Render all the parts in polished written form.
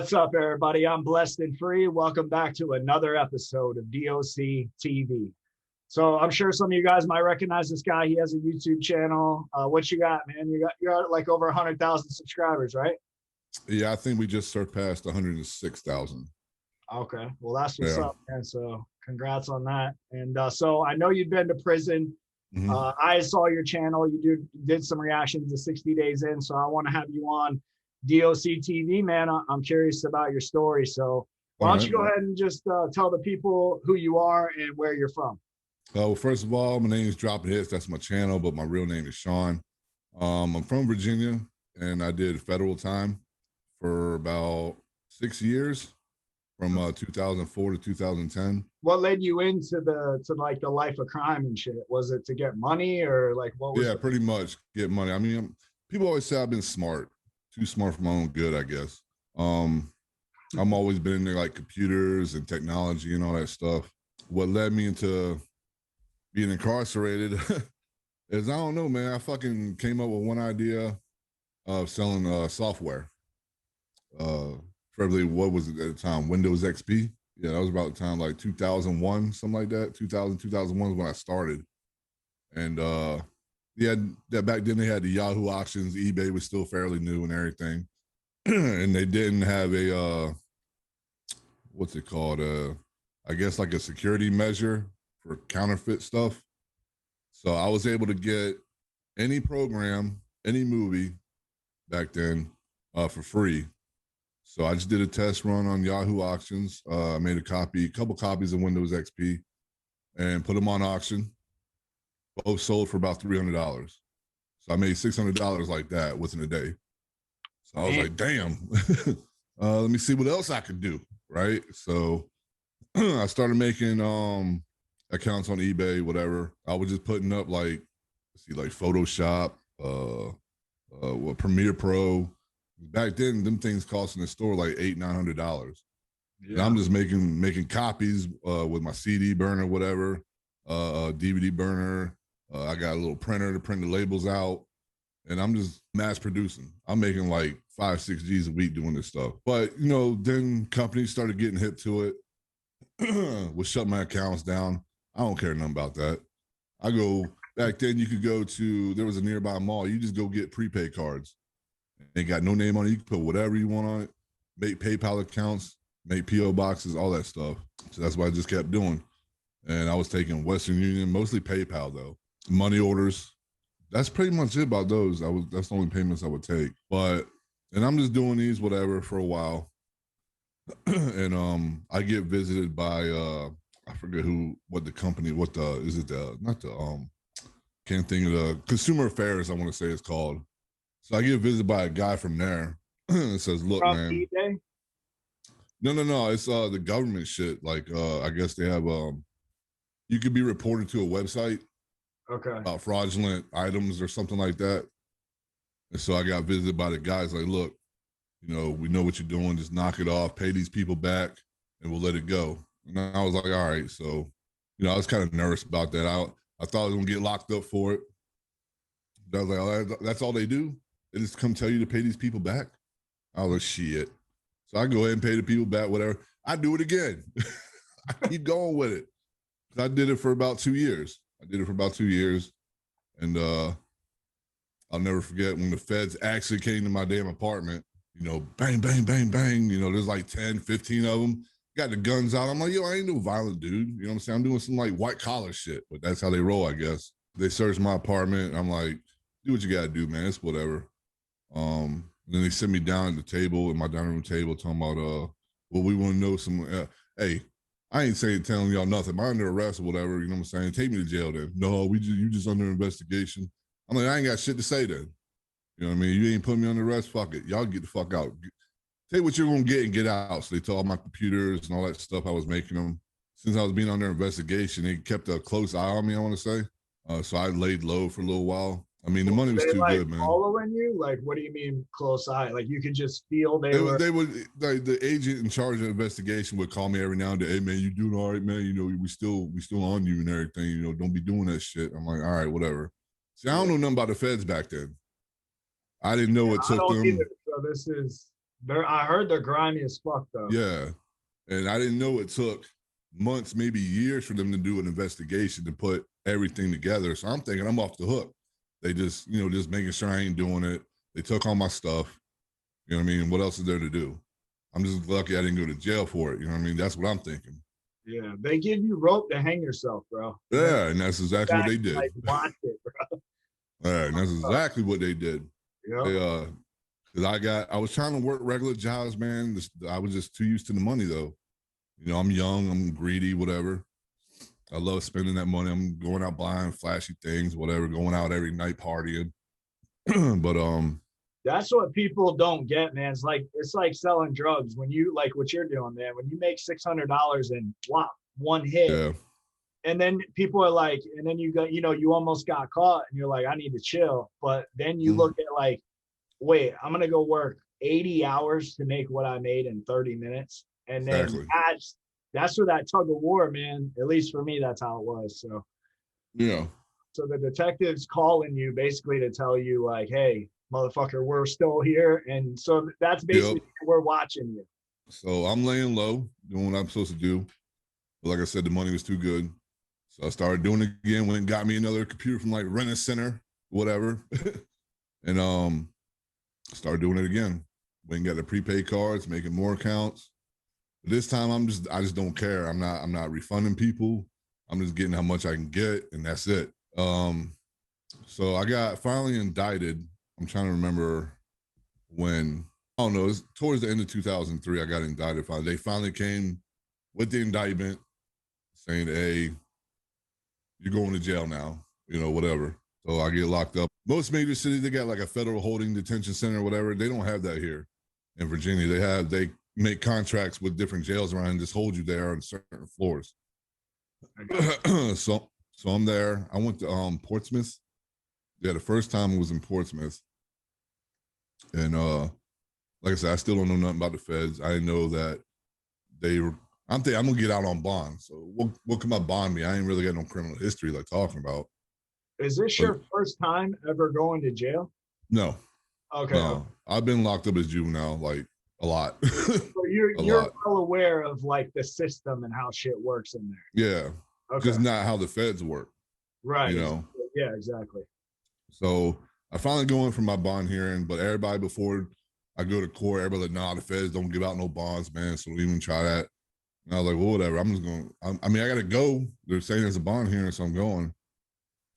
What's up, everybody? I'm Blessed and Free. Welcome back to another episode of DOC TV. So I'm sure some of you guys might recognize this guy. He has a YouTube channel. What you got, man? You're at like over 100,000 subscribers, right? Yeah, I think we just surpassed 106,000. Okay, well that's what's up, man. So congrats on that. And so I know you've been to prison. I saw your channel. You did some reactions to 60 Days In. So I want to have you on DOC TV, man. I'm curious about your story. So why don't you go ahead and just tell the people who you are and where you're from? Well, first of all, my name is Dropping Hits. That's my channel, but my real name is Sean. I'm from Virginia, and I did federal time for about 6 years, from 2004 to 2010. What led you into the life of crime and shit? Was it to get money, or like what was pretty much get money. I mean, people always say I've been smart, too smart for my own good, I guess. I'm always been into like computers and technology and all that stuff. What led me into being incarcerated is, I don't know, man. I fucking came up with one idea of selling software. Probably, what was it at the time? Windows XP. Yeah, that was about the time, like 2001, something like that. 2001 is when I started. And yeah, that back then they had the Yahoo auctions. eBay was still fairly new and everything. And they didn't have a, what's it called? I guess like a security measure for counterfeit stuff. So I was able to get any program, any movie back then for free. So I just did a test run on Yahoo auctions. I made a couple copies of Windows XP and put them on auction. Both sold for about $300. So I made $600 like that within a day. So I was like, damn, let me see what else I could do, right? So I started making accounts on eBay, whatever. I was just putting up like Photoshop, Premiere Pro. Back then, them things cost in the store like $800-900. Yeah. And I'm just making copies with my CD burner, whatever, DVD burner. I got a little printer to print the labels out, and I'm just mass producing. I'm making like 5-6 G's a week doing this stuff. But you know, then companies started getting hip to it. Would shut my accounts down. I don't care nothing about that. I go back then. You could go to, there was a nearby mall. You just go get prepaid cards. Ain't got no name on it. You can put whatever you want on it. Make PayPal accounts, make PO boxes, all that stuff. So that's what I just kept doing. And I was taking Western Union, mostly PayPal though. Money orders. That's pretty much it about those. That's the only payments I would take. And I'm just doing these whatever for a while. And I get visited by I forget what the company, can't think of the Consumer Affairs, I want to say it's called. So I get visited by a guy from there. It says, look, man. eBay? No. It's the government shit. Like I guess they have you could be reported to a website about fraudulent items or something like that. And so I got visited by the guys like, look, you know, we know what you're doing, just knock it off, pay these people back, and we'll let it go. And I was like, all right. So, you know, I was kind of nervous about that. I thought I was gonna get locked up for it. I was like, oh, that's all they do? They just come tell you to pay these people back? I was like, shit. So I go ahead and pay the people back, whatever. I do it again. I keep going with it. I did it for about 2 years. And I'll never forget when the feds actually came to my damn apartment, you know, bang, bang, bang, bang. You know, there's like 10, 15 of them. Got the guns out. I'm like, yo, I ain't no violent dude. You know what I'm saying? I'm doing some like white collar shit, but that's how they roll, I guess. They searched my apartment. I'm like, do what you got to do, man. It's whatever. Then they sit me down at the table, at my dining room table, talking about, well, we want to know some, hey, I ain't telling y'all nothing. I'm under arrest or whatever, you know what I'm saying? Take me to jail then. No, you just under investigation. I'm like, I ain't got shit to say then. You know what I mean? You ain't putting me under arrest, fuck it. Y'all get the fuck out. Take what you're going to get and get out. So they took all my computers and all that stuff I was making them. Since I was being under investigation, they kept a close eye on me, I want to say. So I laid low for a little while. I mean, the money was too good, man. Following you? Like, what do you mean close eye? Like, you could just feel they the agent in charge of the investigation would call me every now and then. Hey, man, you doing all right, man? You know, we still on you and everything. You know, don't be doing that shit. I'm like, all right, whatever. See, I don't know nothing about the feds back then. I didn't know it took them. Either, so this is I heard they're grimy as fuck though. Yeah. And I didn't know it took months, maybe years for them to do an investigation to put everything together. So I'm thinking I'm off the hook. They just, just making sure I ain't doing it. They took all my stuff. You know what I mean? What else is there to do? I'm just lucky I didn't go to jail for it. You know what I mean? That's what I'm thinking. Yeah, they give you rope to hang yourself, bro. Yeah, and that's exactly what they did. Like, watch it, bro. All right, and that's exactly what they did. Yeah. Because I was trying to work regular jobs, man. I was just too used to the money, though. I'm young, I'm greedy, whatever. I love spending that money. I'm going out buying flashy things, whatever, going out every night partying. But that's what people don't get, man. It's like selling drugs. When you like what you're doing, man, when you make $600 in one hit, yeah. And then people are like, and then you got, you almost got caught and you're like, I need to chill. But then you look at like, wait, I'm gonna go work 80 hours to make what I made in 30 minutes. And then that's where that tug of war, man. At least for me, that's how it was. So yeah. So the detective's calling you basically to tell you like, hey, motherfucker, we're still here. And so that's basically we're watching you. So I'm laying low, doing what I'm supposed to do. But like I said, the money was too good. So I started doing it again, went and got me another computer from like Rent-A-Center, whatever. And started doing it again. Went and got the prepaid cards, making more accounts. But this time I just don't care. I'm not refunding people. I'm just getting how much I can get, and that's it. So I got finally indicted. I'm trying to remember when. I don't know. It's towards the end of 2003. I got indicted. They finally came with the indictment, saying, "Hey, you're going to jail now." Whatever. So I get locked up. Most major cities, they got like a federal holding detention center or whatever. They don't have that here in Virginia. They make contracts with different jails around and just hold you there on certain floors. So I'm there. I went to Portsmouth. Yeah, the first time it was in Portsmouth. And like I said, I still don't know nothing about the feds. I know that I'm thinking I'm gonna get out on bond. So what can my bond be? I ain't really got no criminal history like talking about. Is this your first time ever going to jail? No. Okay. No. I've been locked up as juvenile like a lot. So you're well aware of like the system and how shit works in there. Yeah. Okay. Just not how the feds work. Right. Yeah, exactly. So I finally go in for my bond hearing, but everybody before I go to court, everybody like, nah, the feds don't give out no bonds, man. So don't even try that. And I was like, well, whatever. I'm just going. I got to go. They're saying there's a bond hearing, so I'm going.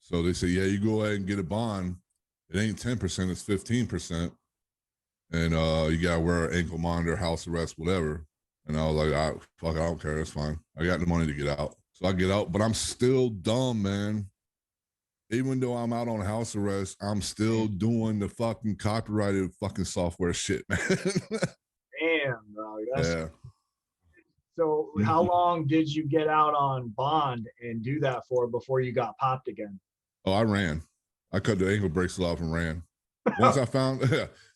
So they say, yeah, you go ahead and get a bond. It ain't 10%, it's 15%. And you got to wear an ankle monitor, house arrest, whatever. And I was like, fuck, I don't care. That's fine. I got the money to get out. So I get out, but I'm still dumb, man. Even though I'm out on house arrest, I'm still doing the fucking copyrighted fucking software shit, man. Damn, bro. Yeah. So how long did you get out on bond and do that for before you got popped again? Oh, I ran. I cut the ankle bracelet off and ran. Once I found,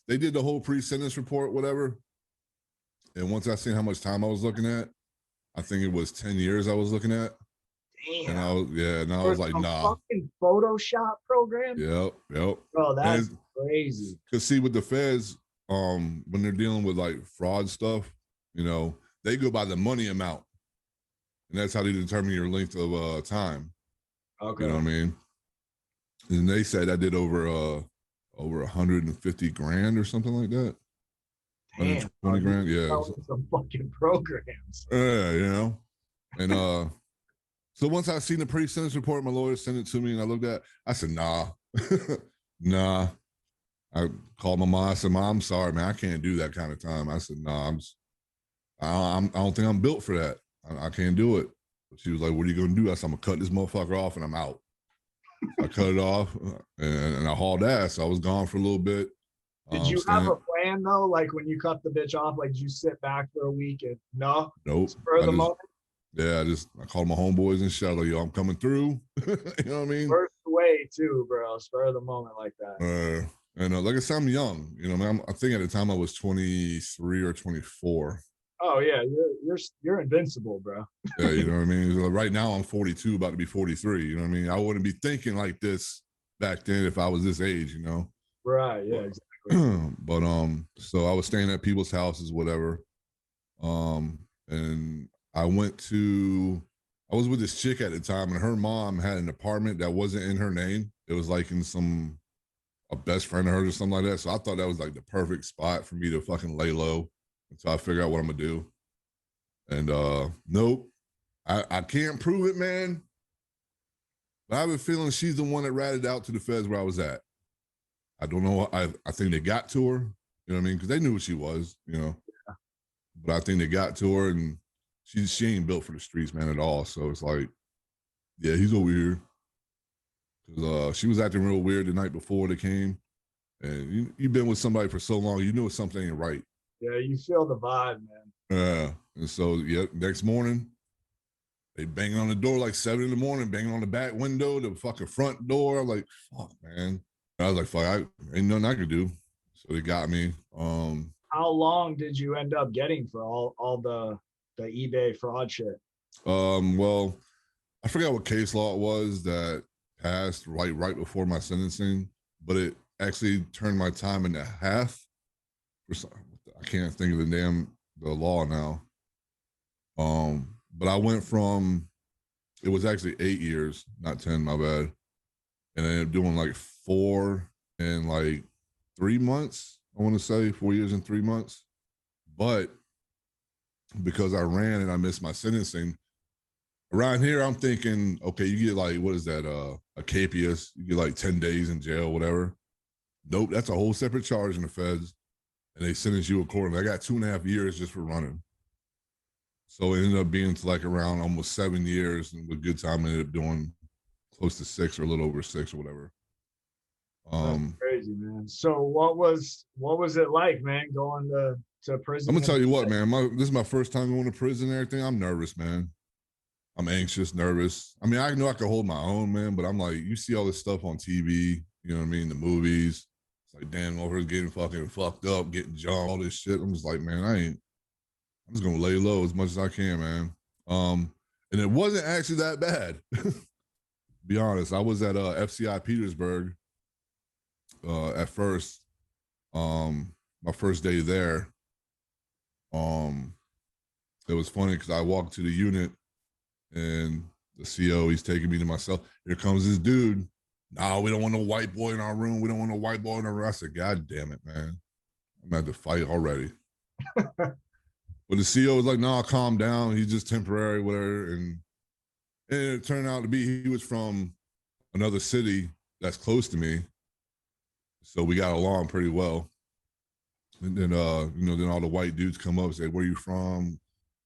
they did the whole pre-sentence report, whatever. And once I seen how much time I was looking at, I think it was 10 years I was looking at. Damn. And I was like, nah. Fucking Photoshop program? Yep. Bro, that's crazy. Because see, with the feds, when they're dealing with like fraud stuff, they go by the money amount. And that's how they determine your length of time. Okay. You know what I mean? And they said I did over 150 grand or something like that. Damn, 120 grand, yeah. Some fucking programs. Yeah, And so once I seen the pre-sentence report, my lawyer sent it to me, and I looked at. I said, nah, nah. I called my mom. I said, Mom, I'm sorry, man. I can't do that kind of time. I said, nah, I don't think I'm built for that. I can't do it. She was like, what are you going to do? I said, I'm going to cut this motherfucker off and I'm out. I cut it off and I hauled ass. I was gone for a little bit. Did you have a plan though? Like when you cut the bitch off, like did you sit back for a week and no? Nope. For the moment? Yeah, I called my homeboys and shit. Like, yo, I'm coming through. You know what I mean? First way too, bro. Spur of the moment like that. And like I said, I'm young. I think at the time I was 23 or 24. Oh yeah, you're invincible, bro. Yeah, you know what I mean? Right now I'm 42, about to be 43. You know what I mean? I wouldn't be thinking like this back then if I was this age, Right, yeah, exactly. But so I was staying at people's houses, whatever. And I was with this chick at the time, and her mom had an apartment that wasn't in her name. It was like in a best friend of hers or something like that. So I thought that was like the perfect spot for me to fucking lay low until I figure out what I'm gonna do. And nope, I can't prove it, man. But I have a feeling she's the one that ratted out to the feds where I was at. I don't know. I think they got to her. You know what I mean? Because they knew what she was. You know. Yeah. But I think they got to her, and she ain't built for the streets, man, at all. So it's like, yeah, he's over here. Because she was acting real weird the night before they came, and you've been with somebody for so long, you know something ain't right. Yeah, you feel the vibe, man. Yeah. And so yeah, next morning they banging on the door like 7 in the morning, banging on the back window, the fucking front door. I'm like, fuck, man. And I was like, fuck, ain't nothing I could do. So they got me. How long did you end up getting for all the eBay fraud shit? Well, I forgot what case law it was that passed right before my sentencing, but it actually turned my time into half. I can't think of the law now. But I went from, it was actually 8 years, not 10, my bad. And I ended up doing like 4 and like 3 months. I want to say 4 years and 3 months. But because I ran and I missed my sentencing, around here, I'm thinking, okay, you get like, what is that? A capias, you get like 10 days in jail, whatever. Nope, that's a whole separate charge in the feds. And they sentence you accordingly. I got 2.5 years just for running. So it ended up being to like around almost 7 years, and with good time, I ended up doing close to 6 or a little over 6 or whatever. That's crazy, man. So what was it like, man, going to prison? I'm gonna tell you what, man. This is my first time going to prison and everything. I'm nervous, man. I'm anxious, nervous. I mean, I know I can hold my own, man, but I'm like, you see all this stuff on TV, you know what I mean? The movies. It's like, damn, over getting fucking fucked up, getting jumped, all this shit. I'm just like, man, I'm just gonna lay low as much as I can, man. And it wasn't actually that bad. Be honest. I was at FCI Petersburg at first. My first day there. It was funny because I walked to the unit and the CO, he's taking me to my cell. Here comes this dude. No, we don't want no white boy in our room. We don't want no white boy in our room. I said, God damn it, man. I'm at the fight already. But the CO was like, no, calm down. He's just temporary, whatever. And it turned out to be he was from another city that's close to me. So we got along pretty well. And then then all the white dudes come up and say, where you from?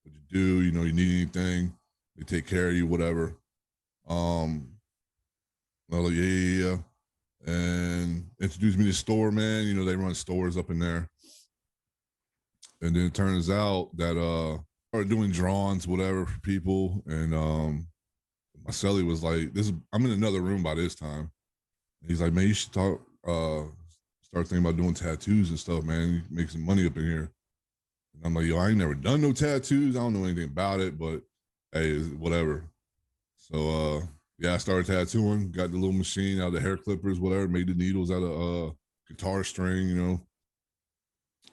What you do? You know, you need anything? They take care of you, whatever. I was like, yeah. And introduced me to store, man. You know, they run stores up in there. And then it turns out that I started doing drawings, whatever, for people. And my cellie was like, I'm in another room by this time. And he's like, man, you should start thinking about doing tattoos and stuff, man. You make some money up in here. And I'm like, yo, I ain't never done no tattoos. I don't know anything about it, but hey, whatever. So yeah, I started tattooing, got the little machine out of the hair clippers, whatever, made the needles out of guitar string, you know.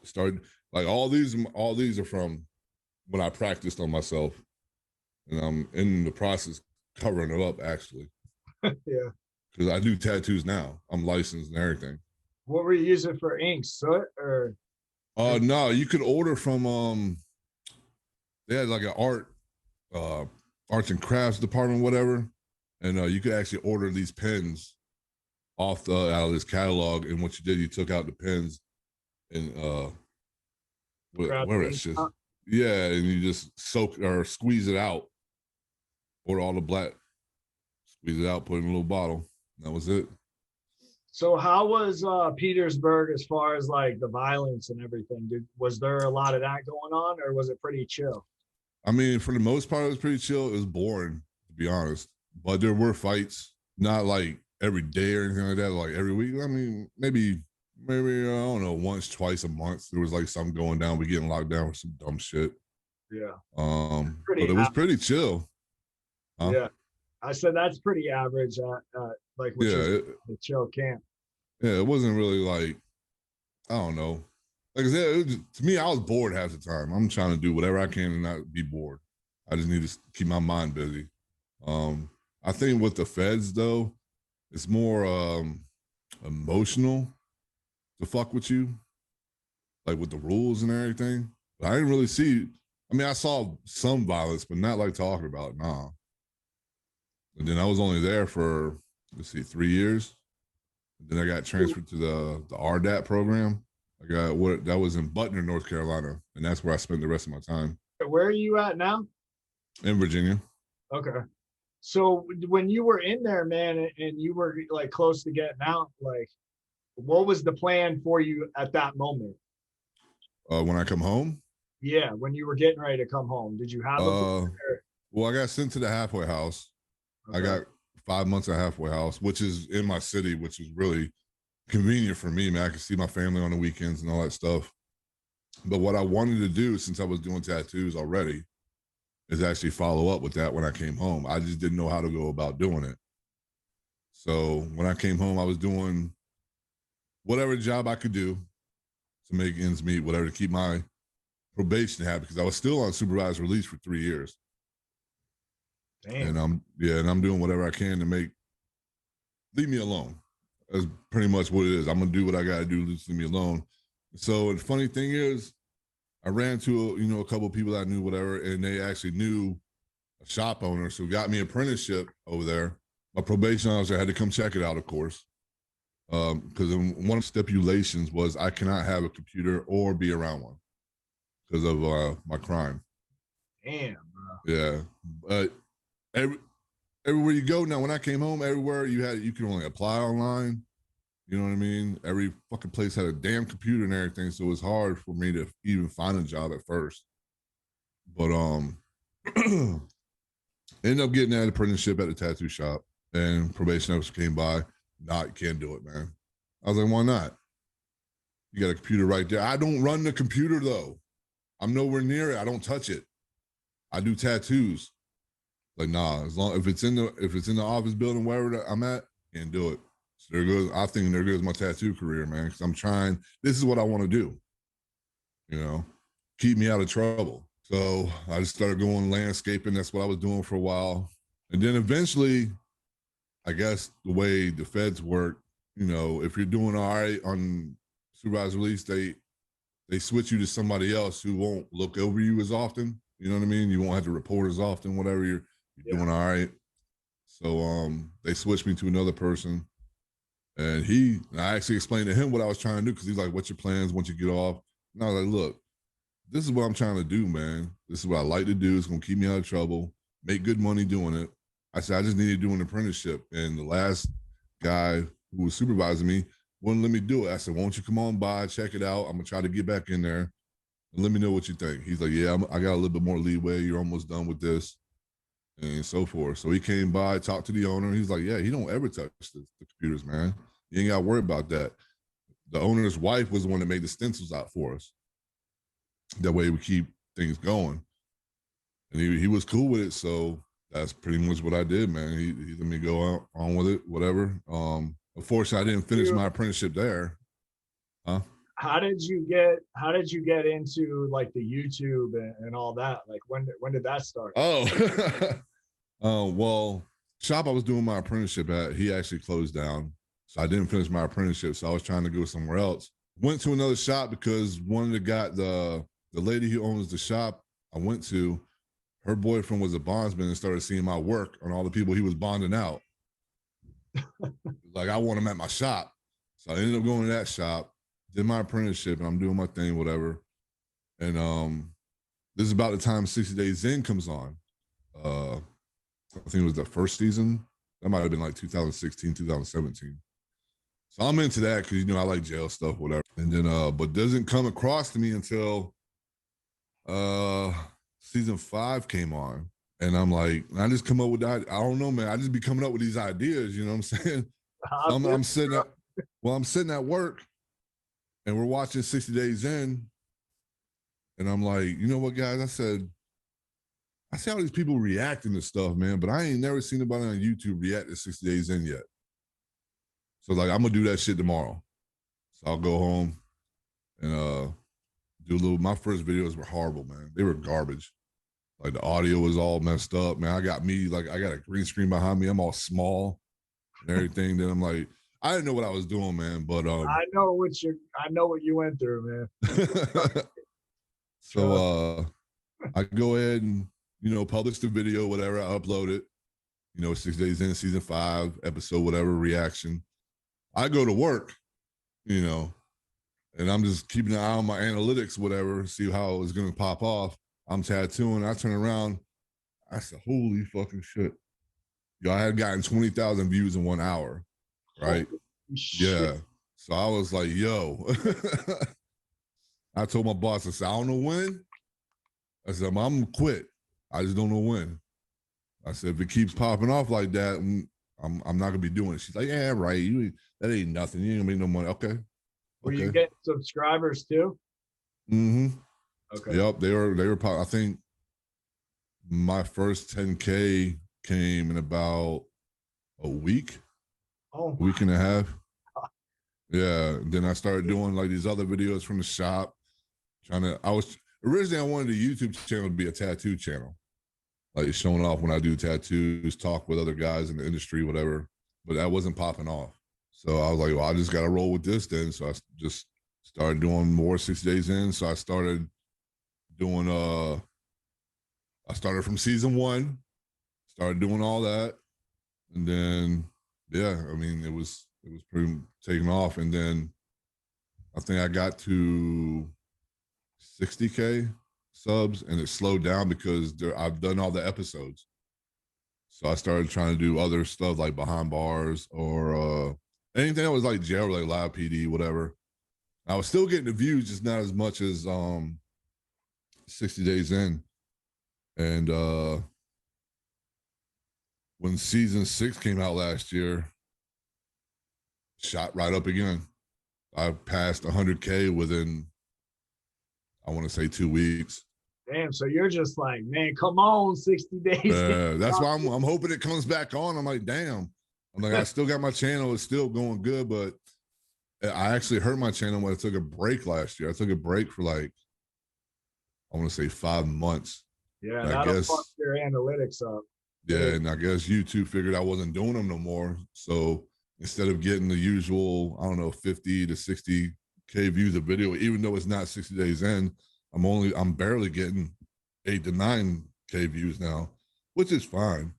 Started like all these are from when I practiced on myself. And I'm in the process covering it up actually. Yeah. Because I do tattoos now. I'm licensed and everything. What were you using for ink? Soot or no, you could order from they had like an arts and crafts department, whatever. And you could actually order these pens out of this catalog. And what you did, you took out the pens and where it's just yeah, and you just soak or squeeze it out. Order all the black, squeeze it out, put it in a little bottle. That was it. So how was Petersburg as far as like the violence and everything? Was there a lot of that going on, or was it pretty chill? I mean, for the most part, it was pretty chill. It was boring, to be honest. But there were fights, not like every day or anything like that, like every week. I mean, maybe I don't know, once, twice a month. There was like something going down. We getting locked down with some dumb shit. Yeah. But it was pretty chill. Huh? Yeah. I said that's pretty average. Like which is the chill camp. Yeah, it wasn't really like I don't know. Like I said, to me, I was bored half the time. I'm trying to do whatever I can and not be bored. I just need to keep my mind busy. I think with the feds though, it's more emotional to fuck with you, like with the rules and everything. But I didn't really see. I mean, I saw some violence, but not like talking about it. Nah. And then I was only there for 3 years. And then I got transferred to the RDAT program. I got what that was in Butner, North Carolina, and that's where I spent the rest of my time. Where are you at now? In Virginia. Okay. So when you were in there, man, and you were like close to getting out, like, what was the plan for you at that moment? When I come home? Yeah, when you were getting ready to come home, did you have a plan? Well, I got sent to the halfway house. Okay. I got 5 months at halfway house, which is in my city, which is really convenient for me, man. I can see my family on the weekends and all that stuff. But what I wanted to do, since I was doing tattoos already, is actually follow up with that when I came home. I just didn't know how to go about doing it. So when I came home, I was doing whatever job I could do to make ends meet, whatever, to keep my probation happy, because I was still on supervised release for 3 years. Damn. And I'm doing whatever I can to leave me alone. That's pretty much what it is. I'm gonna do what I gotta do to leave me alone. So the funny thing is, I ran to a couple of people I knew, whatever, and they actually knew a shop owner, so got me an apprenticeship over there. My probation officer had to come check it out, of course, because one of the stipulations was I cannot have a computer or be around one because of my crime. Damn, bro. Yeah, but everywhere you go now, when I came home, everywhere you can only apply online. You know what I mean? Every fucking place had a damn computer and everything, so it was hard for me to even find a job at first. But ended up getting that apprenticeship at the tattoo shop, and probation officer came by. Nah, you can't do it, man. I was like, why not? You got a computer right there. I don't run the computer though. I'm nowhere near it. I don't touch it. I do tattoos. Like, nah, if it's in the office building wherever I'm at, can't do it. So there goes my tattoo career, man. Because I'm trying. This is what I want to do. Keep me out of trouble. So I just started going landscaping. That's what I was doing for a while, and then eventually, I guess the way the feds work, if you're doing all right on supervised release, they switch you to somebody else who won't look over you as often. You know what I mean? You won't have to report as often. Whatever you're doing all right. So they switched me to another person. And I actually explained to him what I was trying to do, because he's like, what's your plans once you get off? And I was like, look, this is what I'm trying to do, man. This is what I like to do. It's going to keep me out of trouble, make good money doing it. I said, I just need to do an apprenticeship. And the last guy who was supervising me wouldn't let me do it. I said, won't you come on by, check it out? I'm going to try to get back in there and let me know what you think. He's like, yeah, I got a little bit more leeway. You're almost done with this, and so forth. So he came by, talked to the owner. He's like, yeah, he don't ever touch the computers, man. You ain't got to worry about that. The owner's wife was the one that made the stencils out for us. That way we keep things going. And he was cool with it. So that's pretty much what I did, man. He let me go on with it, whatever. Unfortunately, I didn't finish my apprenticeship there. Huh? How did you get into like the YouTube and all that? Like when did that start? Well, shop I was doing my apprenticeship at, he actually closed down. So I didn't finish my apprenticeship. So I was trying to go somewhere else. Went to another shop because one of the lady who owns the shop I went to, her boyfriend was a bondsman and started seeing my work on all the people he was bonding out. Like, I want him at my shop. So I ended up going to that shop, did my apprenticeship, and I'm doing my thing, whatever. And this is about the time 60 Days In comes on. I think it was the first season. That might have been like 2016, 2017. So I'm into that because, I like jail stuff, whatever. And then, but doesn't come across to me until season 5 came on. And I'm like, I just come up with that. I don't know, man. I just be coming up with these ideas, you know what I'm saying? So I'm sitting at work and we're watching 60 Days In. And I'm like, you know what, guys? I see how these people reacting to stuff, man, but I ain't never seen anybody on YouTube react to 60 Days In yet. So like, I'm gonna do that shit tomorrow. So I'll go home, and do a little. My first videos were horrible, man. They were garbage. Like the audio was all messed up, man. I got a green screen behind me. I'm all small and everything. Then I'm like, I didn't know what I was doing, man. But I know what you went through, man. So I go ahead and, publish the video, whatever, I upload it, 6 days in, season 5, episode, whatever, reaction. I go to work, and I'm just keeping an eye on my analytics, whatever, see how it's going to pop off. I'm tattooing. I turn around. I said, holy fucking shit. I had gotten 20,000 views in 1 hour, right? Yeah. So I was like, yo. I told my boss, I said, I don't know when. I said, I'm gonna quit. I just don't know when. I said, if it keeps popping off like that, I'm not gonna be doing it. She's like, yeah, right. That ain't nothing. You ain't gonna make no money. Okay. Were you getting subscribers too? Mm-hmm. Okay. Yep. They were I think my first 10K came in about a week. Oh, a week and a half. Yeah. Then I started doing like these other videos from the shop. Originally I wanted the YouTube channel to be a tattoo channel, like showing off when I do tattoos, talk with other guys in the industry, whatever. But that wasn't popping off. So I was like, well, I just got to roll with this then. So I just started doing more 6 days in. So I started doing, I started from season 1, started doing all that. And then, yeah, I mean, it was pretty taking off. And then I think I got to 60K subs and it slowed down because I've done all the episodes. So I started trying to do other stuff like behind bars or anything that was like jail, like live PD, whatever. I was still getting the views, just not as much as 60 days in. And when season 6 came out last year, shot right up again. I passed 100K within, I want to say 2 weeks. Damn, so you're just like, man, come on, 60 days. That's why I'm hoping it comes back on. I'm like, damn. I'm like, I still got my channel. It's still going good, but I actually hurt my channel when I took a break last year. I took a break for like, I want to say 5 months. Yeah, that'll fuck your analytics up. Yeah, and I guess YouTube figured I wasn't doing them no more. So instead of getting the usual, I don't know, 50 to 60K views a video, even though it's not 60 days in, I'm barely getting 8 to 9K views now, which is fine.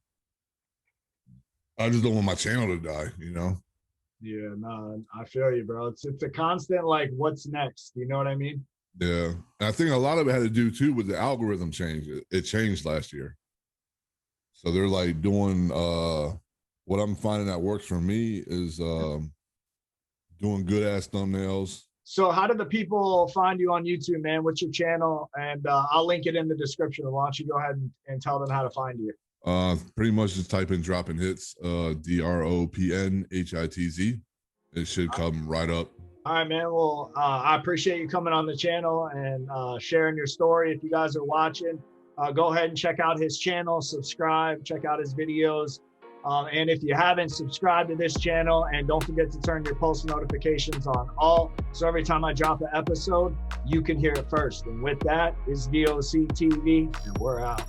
I just don't want my channel to die, Yeah, no, I feel you, bro. It's a constant, like, what's next? You know what I mean? Yeah. And I think a lot of it had to do too with the algorithm change. It changed last year. So they're like doing what I'm finding that works for me is doing good ass thumbnails. So how do the people find you on YouTube, man? What's your channel? And I'll link it in the description. Why don't you go ahead and tell them how to find you? Pretty much just type in Dropping Hits, DROPNHITZ. It should come right up. All right, man. Well, I appreciate you coming on the channel and sharing your story. If you guys are watching, go ahead and check out his channel, subscribe, check out his videos. And if you haven't, subscribed to this channel, and don't forget to turn your post notifications on all. So every time I drop an episode, you can hear it first. And with that, it's DOC TV, and we're out.